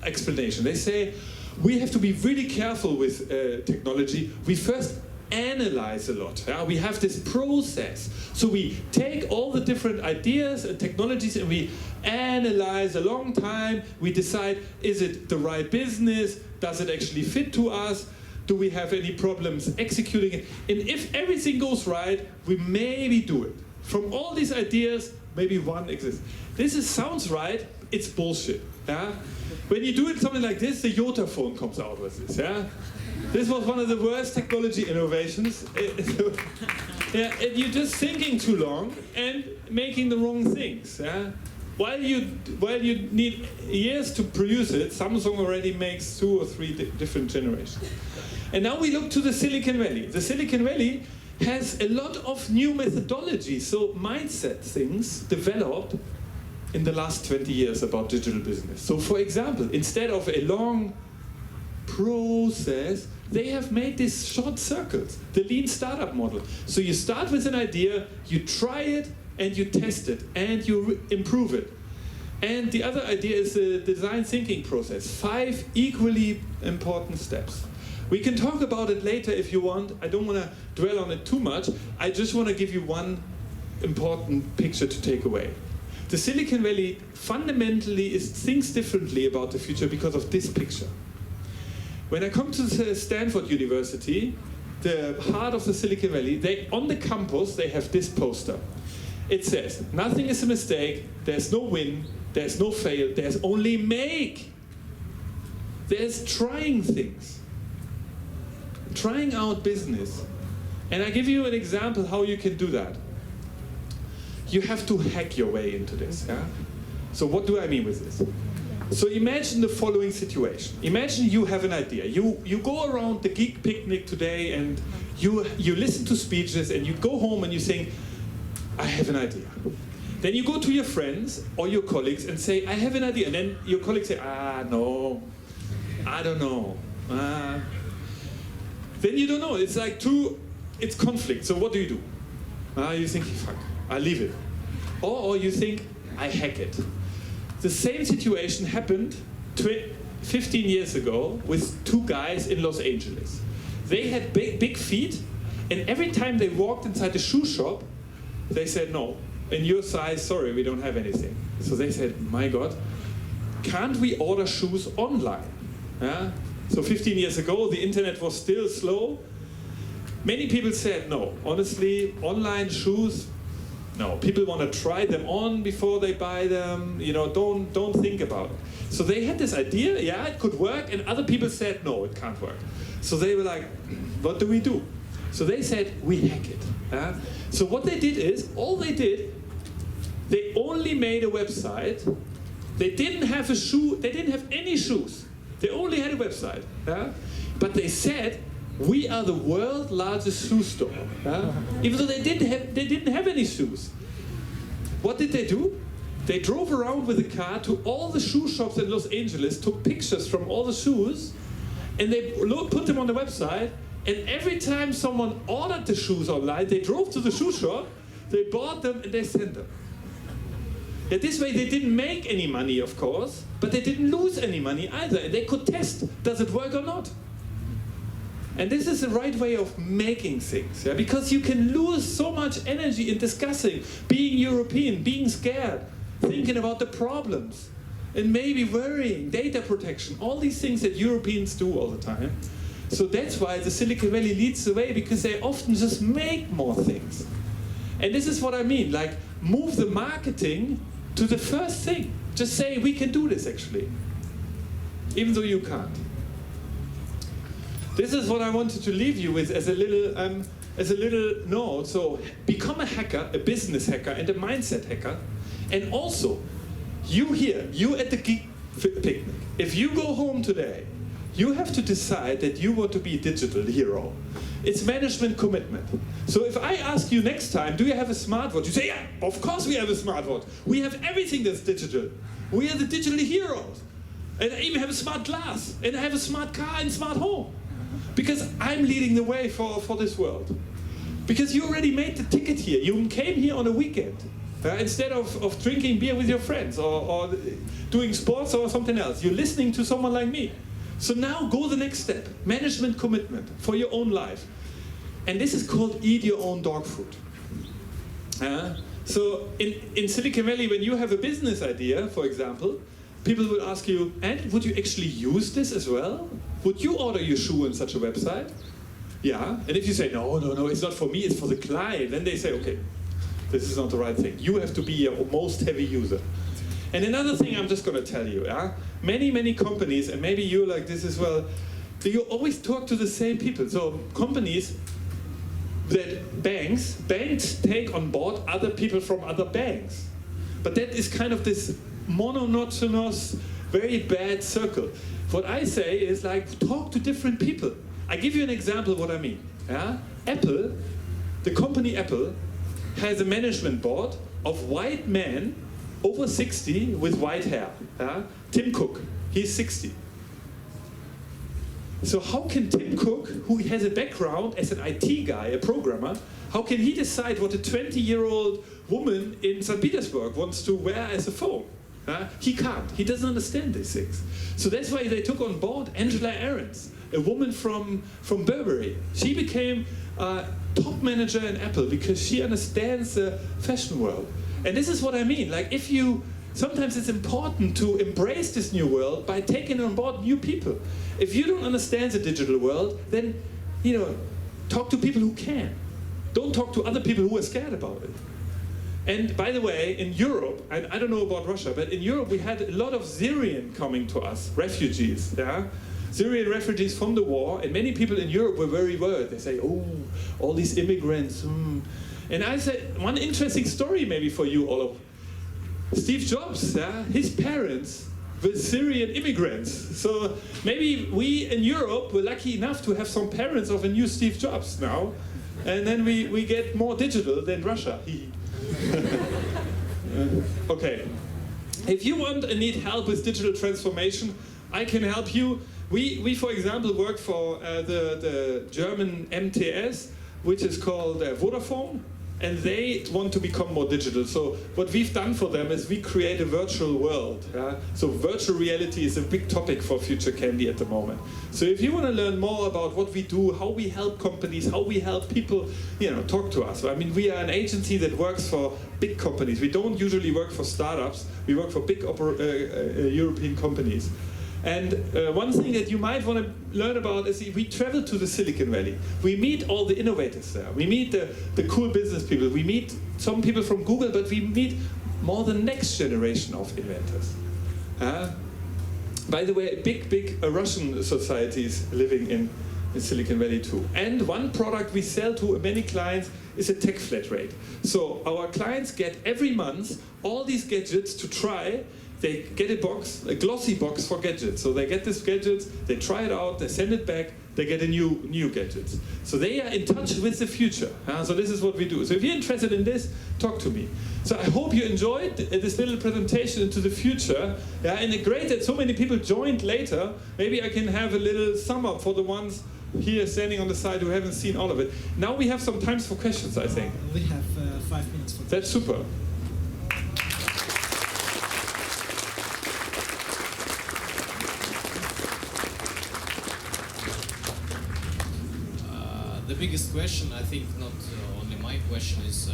explanation. They say, we have to be really careful with technology. We first analyze a lot. Yeah? We have this process. So we take all the different ideas and technologies and we analyze a long time. We decide, is it the right business? Does it actually fit to us? Do we have any problems executing it? And if everything goes right, we maybe do it. From all these ideas, maybe one exists. Sounds right, it's bullshit. Yeah? When you do it something like this, the Yota phone comes out with this. Yeah? This was one of the worst technology innovations. Yeah, and you're just thinking too long and making the wrong things. Yeah? while you need years to produce it, Samsung already makes 2 or 3 different generations. And now we look to the Silicon Valley. The Silicon Valley has a lot of new methodologies, so mindset things developed in the last 20 years about digital business. So for example, instead of a long process, they have made these short circles, the lean startup model. So you start with an idea, you try it, and you test it, and you improve it. And the other idea is the design thinking process. 5 equally important steps. We can talk about it later if you want. I don't want to dwell on it too much. I just want to give you one important picture to take away. The Silicon Valley fundamentally thinks differently about the future because of this picture. When I come to Stanford University, the heart of the Silicon Valley, on the campus they have this poster. It says, nothing is a mistake, there's no win, there's no fail, there's only make. There's trying things. Trying out business. And I give you an example how you can do that. You have to hack your way into this. Yeah? So what do I mean with this? So imagine the following situation. Imagine you have an idea. You go around the GEEK picnic today and you listen to speeches and you go home and you think, I have an idea. Then you go to your friends or your colleagues and say, I have an idea. And then your colleagues say, no, I don't know. Then you don't know. It's like it's conflict. So what do? You think, fuck, I leave it. Or you think, I hack it. The same situation happened 15 years ago with 2 guys in Los Angeles. They had big feet, and every time they walked inside the shoe shop, they said, no, in your size, sorry, we don't have anything. So they said, my God, can't we order shoes online? Yeah? So 15 years ago, the internet was still slow. Many people said, no, honestly, online shoes, no, people want to try them on before they buy them, don't think about it. So they had this idea, yeah, it could work, and other people said, no, it can't work. So they were like, what do we do? So they said, we hack it. So what they did is, they only made a website. They didn't have they didn't have any shoes. They only had a website. But they said, we are the world's largest shoe store. Even though they didn't have any shoes. What did they do? They drove around with a car to all the shoe shops in Los Angeles, took pictures from all the shoes, and they put them on the website. And every time someone ordered the shoes online, they drove to the shoe shop, they bought them, and they sent them. Yeah, this way they didn't make any money, of course, but they didn't lose any money either. And they could test, does it work or not? And this is the right way of making things, yeah? Because you can lose so much energy in discussing, being European, being scared, thinking about the problems, and maybe worrying, data protection, all these things that Europeans do all the time. So that's why the Silicon Valley leads the way, because they often just make more things. And this is what I mean, like move the marketing to the first thing. Just say, we can do this actually, even though you can't. This is what I wanted to leave you with as a little note. So become a hacker, a business hacker, and a mindset hacker. And also, you at the GEEK picnic, if you go home today, you have to decide that you want to be a digital hero. It's management commitment. So if I ask you next time, do you have a smartwatch? You say, yeah, of course we have a smartwatch. We have everything that's digital. We are the digital heroes. And I even have a smart glass. And I have a smart car and smart home. Because I'm leading the way for this world. Because you already made the ticket here. You came here on a weekend. Instead of drinking beer with your friends or doing sports or something else. You're listening to someone like me. So now go the next step. Management commitment for your own life. And this is called eat your own dog food. So in Silicon Valley, when you have a business idea, for example, people will ask you, and would you actually use this as well? Would you order your shoe on such a website? Yeah. And if you say, no, it's not for me, it's for the client, then they say, okay, this is not the right thing. You have to be your most heavy user. And another thing I'm just going to tell you, many companies, and maybe you're like this as well, you always talk to the same people. So companies, banks take on board other people from other banks. But that is kind of this monotonous, very bad circle. What I say is like, talk to different people. I give you an example of what I mean. Yeah? Apple, the company Apple, has a management board of white men over 60 with white hair. Yeah? Tim Cook, he's 60. So how can Tim Cook, who has a background as an IT guy, a programmer, how can he decide what a 20-year-old woman in St. Petersburg wants to wear as a phone? He can't. He doesn't understand these things. So that's why they took on board Angela Ahrendts, a woman from Burberry. She became top manager in Apple because she understands the fashion world. And this is what I mean. Like, if you, sometimes it's important to embrace this new world by taking on board new people. If you don't understand the digital world, then, you know, talk to people who can. Don't talk to other people who are scared about it. And by the way, in Europe, and I don't know about Russia, but in Europe we had a lot of Syrian coming to us, refugees, yeah? Syrian refugees from the war, and many people in Europe were very worried. They say, oh, all these immigrants. And I said, one interesting story maybe for you all of Steve Jobs, yeah? His parents were Syrian immigrants. So maybe we in Europe were lucky enough to have some parents of a new Steve Jobs now. And then we get more digital than Russia. Okay. If you want and need help with digital transformation, I can help you. We for example, work for the German MTS, which is called Vodafone, and they want to become more digital. So what we've done for them is we create a virtual world. So virtual reality is a big topic for Future Candy at the moment. So if you want to learn more about what we do, how we help companies, how we help people, you know, talk to us. I mean, we are an agency that works for big companies. We don't usually work for startups. We work for big European companies. And one thing that you might want to learn about is we travel to the Silicon Valley. We meet all the innovators there. We meet the cool business people. We meet some people from Google, but we meet more the next generation of inventors. By the way, big Russian societies living in Silicon Valley too. And one product we sell to many clients is a tech flat rate. So our clients get every month all these gadgets to try. They get a box, a glossy box for gadgets. So they get these gadgets, they try it out, they send it back, they get a new gadgets. So they are in touch with the future. So this is what we do. So if you're interested in this, talk to me. So I hope you enjoyed this little presentation into the future. And great that so many people joined later. Maybe I can have a little sum up for the ones here standing on the side who haven't seen all of it. Now we have some time for questions, I think. We have 5 minutes for questions. That's super. The biggest question, I think, not only my question, is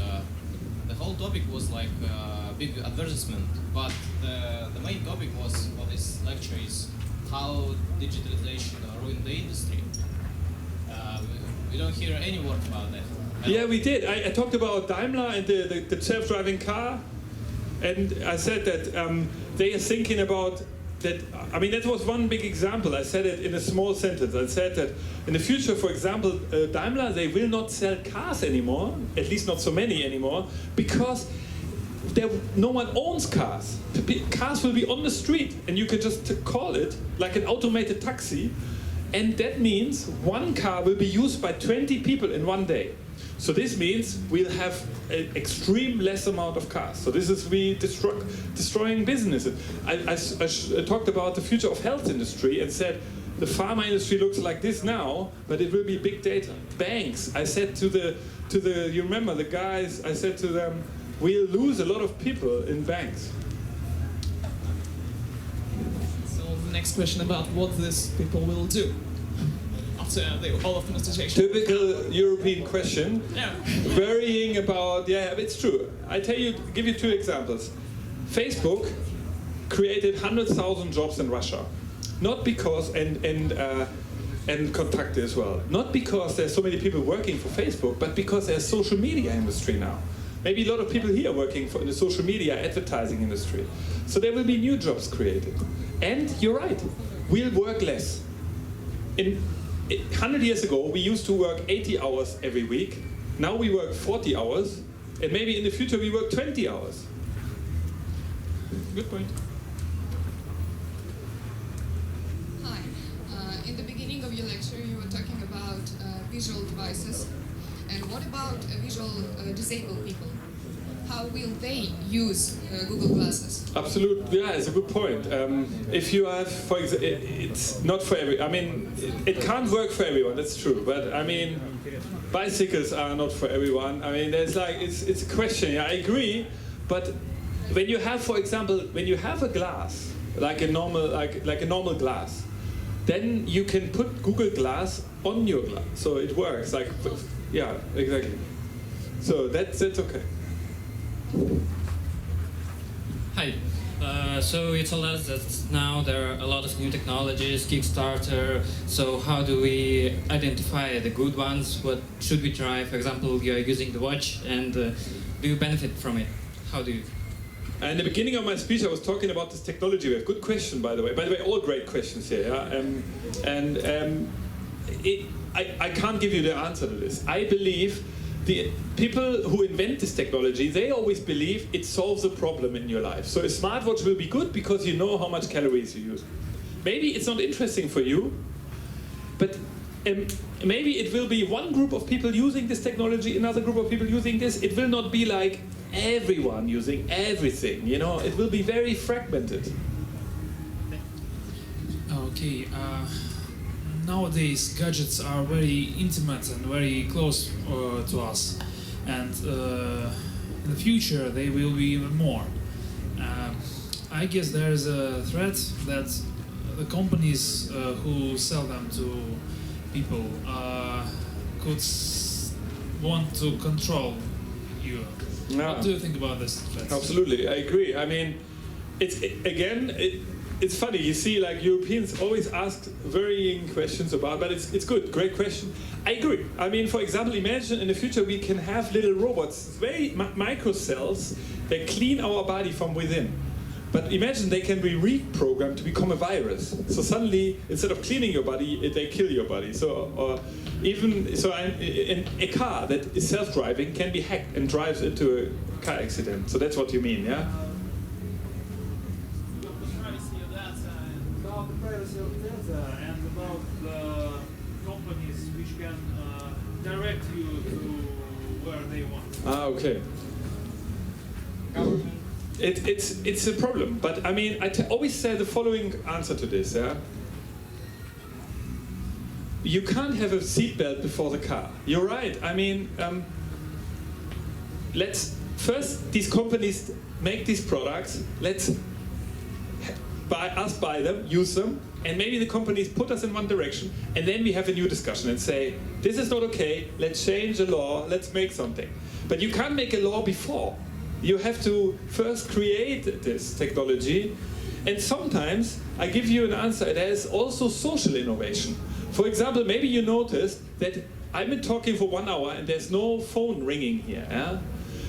the whole topic was like a big advertisement, but the main topic was for this lecture is how digitalization ruined the industry. We don't hear any word about that. Yeah, we did. I talked about Daimler and the self-driving car, and I said that they are thinking about that. I mean, that was one big example. I said it in a small sentence. I said that in the future, for example, Daimler, they will not sell cars anymore, at least not so many anymore, because no one owns cars. Cars will be on the street, and you can just call it like an automated taxi, and that means one car will be used by 20 people in one day. So this means we'll have an extreme less amount of cars. So this is destroying businesses. I talked about the future of health industry and said the pharma industry looks like this now, but it will be big data. Banks, I said to the you remember the guys, I said to them, we'll lose a lot of people in banks. So the next question about what these people will do after the whole automatization. Typical European question. Yeah. Worrying about, yeah, it's true. Give you 2 examples. Facebook created 100,000 jobs in Russia. Not because, and Contact as well. Not because there's so many people working for Facebook, but because there's social media industry now. Maybe a lot of people here working in the social media advertising industry. So there will be new jobs created. And you're right, we'll work less. 100 years ago, we used to work 80 hours every week. Now we work 40 hours, and maybe in the future we work 20 hours. Good point. Hi. In the beginning of your lecture, you were talking about visual devices. And what about visual disabled people? How will they use Google Glasses? Absolutely, yeah, it's a good point. If you have, for example, it's not for every. I mean, it can't work for everyone. That's true. But I mean, bicycles are not for everyone. I mean, there's like it's a question. Yeah, I agree. But when you have, for example, when you have a glass like a normal glass, then you can put Google Glass on your glass, so it works. Like, yeah, exactly. So that's okay. Hi. So you told us that now there are a lot of new technologies, Kickstarter. So how do we identify the good ones? What should we try? For example, you are using the watch, and do you benefit from it? How do you? In the beginning of my speech, I was talking about this technology wave. Good question, by the way. By the way, all great questions here. Yeah? I can't give you the answer to this. I believe the people who invent this technology, they always believe it solves a problem in your life. So a smartwatch will be good because you know how much calories you use. Maybe it's not interesting for you, but maybe it will be one group of people using this technology, another group of people using this. It will not be like everyone using everything, you know. It will be very fragmented. Okay. Nowadays, gadgets are very intimate and very close to us, and in the future they will be even more. I guess there is a threat that the companies who sell them to people could want to control you. Yeah. What do you think about this threat? Absolutely, I agree. I mean, it's funny, you see, like Europeans always ask varying questions about, but it's good, great question. I agree. I mean, for example, imagine in the future we can have little robots, very micro cells, that clean our body from within. But imagine they can be reprogrammed to become a virus. So suddenly, instead of cleaning your body, they kill your body. So, or even so, a car that is self-driving can be hacked and drives into a car accident. So that's what you mean, yeah? About the privacy of data and about the companies which can direct you to where they want. Ah, okay. It's a problem, but I mean, I always say the following answer to this, yeah? You can't have a seatbelt before the car. You're right. I mean, let's first, these companies make these products, let's buy them, use them, and maybe the companies put us in one direction, and then we have a new discussion and say, this is not okay, let's change the law, let's make something. But you can't make a law before. You have to first create this technology, and sometimes, I give you an answer, there's also social innovation. For example, maybe you noticed that I've been talking for 1 hour and there's no phone ringing here. Yeah?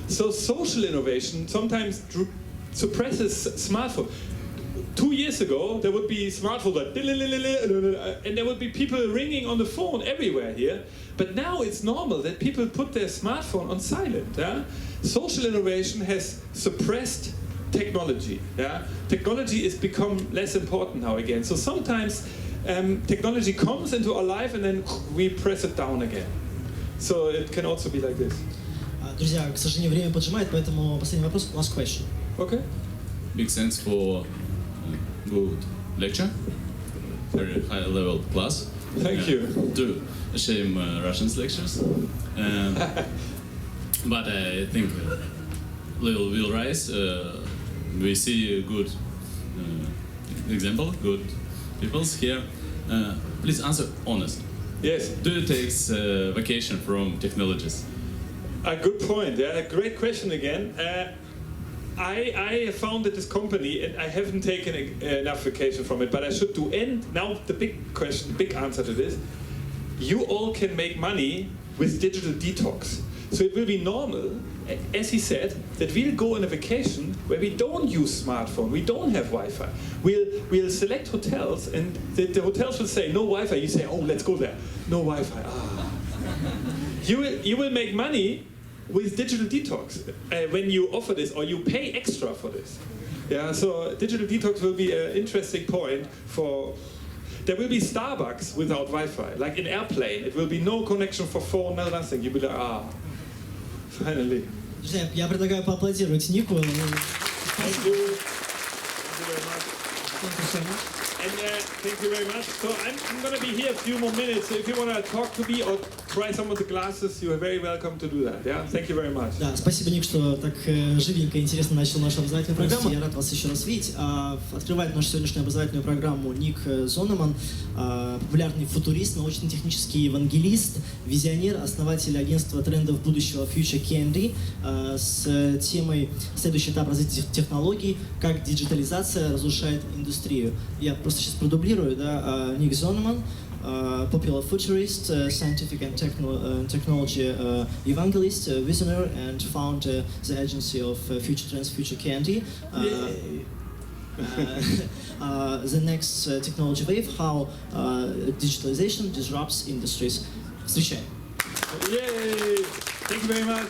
So social innovation sometimes suppresses smartphone. 2 years ago, there would be smartphones like, and there would be people ringing on the phone everywhere here. But now it's normal that people put their smartphone on silent. Yeah? Social innovation has suppressed technology. Yeah? Technology has become less important now again. So sometimes technology comes into our life and then we press it down again. So it can also be like this. Друзья, к сожалению, время поджимает, поэтому последний вопрос. Last question. Okay. Big thanks for good lecture. Very high level class. Thank you. To shame Russian's lectures. But I think will rise. We see a good example, good peoples here. Please answer honest. Yes. Do you take vacation from technologies? A good point. Yeah, great question again. I founded this company and I haven't taken enough vacation from it, but I should do. And now the big question, the big answer to this: you all can make money with digital detox. So it will be normal, as he said, that we'll go on a vacation where we don't use smartphone, we don't have Wi-Fi. We'll select hotels, and the hotels will say no Wi-Fi. You say, oh, let's go there. No Wi-Fi. Ah. You will make money with digital detox when you offer this or you pay extra for this. Yeah, so digital detox will be an interesting point for. There will be Starbucks without Wi-Fi, like in airplane. It will be no connection for phone, no nothing. You'll be like, finally. Друзья, я предлагаю поаплодировать Нику. Thank you. Thank you very much. And thank you very much. So I'm going to be here a few more minutes. So if you want to talk to me or try some of the glasses, you are very welcome to do that. Yeah, thank you very much. Да, спасибо, Ник, что так живенько и интересно начал нашу образовательную программу. Я рад вас еще раз видеть. Открывает нашу сегодняшнюю образовательную программу Ник Зонеманн, популярный футурист, научно-технический евангелист, визионер, основатель агентства трендов будущего Candy, с темой «Следующий этап развития технологий. Как диджитализация разрушает индустрию». Я просто сейчас продублирую, да, Ник Sohnemann, popular futurist, scientific and technology evangelist, visionary, and found the agency of Future Trends, Future Candy. The next technology wave, how digitalization disrupts industries. Встречаем. Yay! Thank you very much.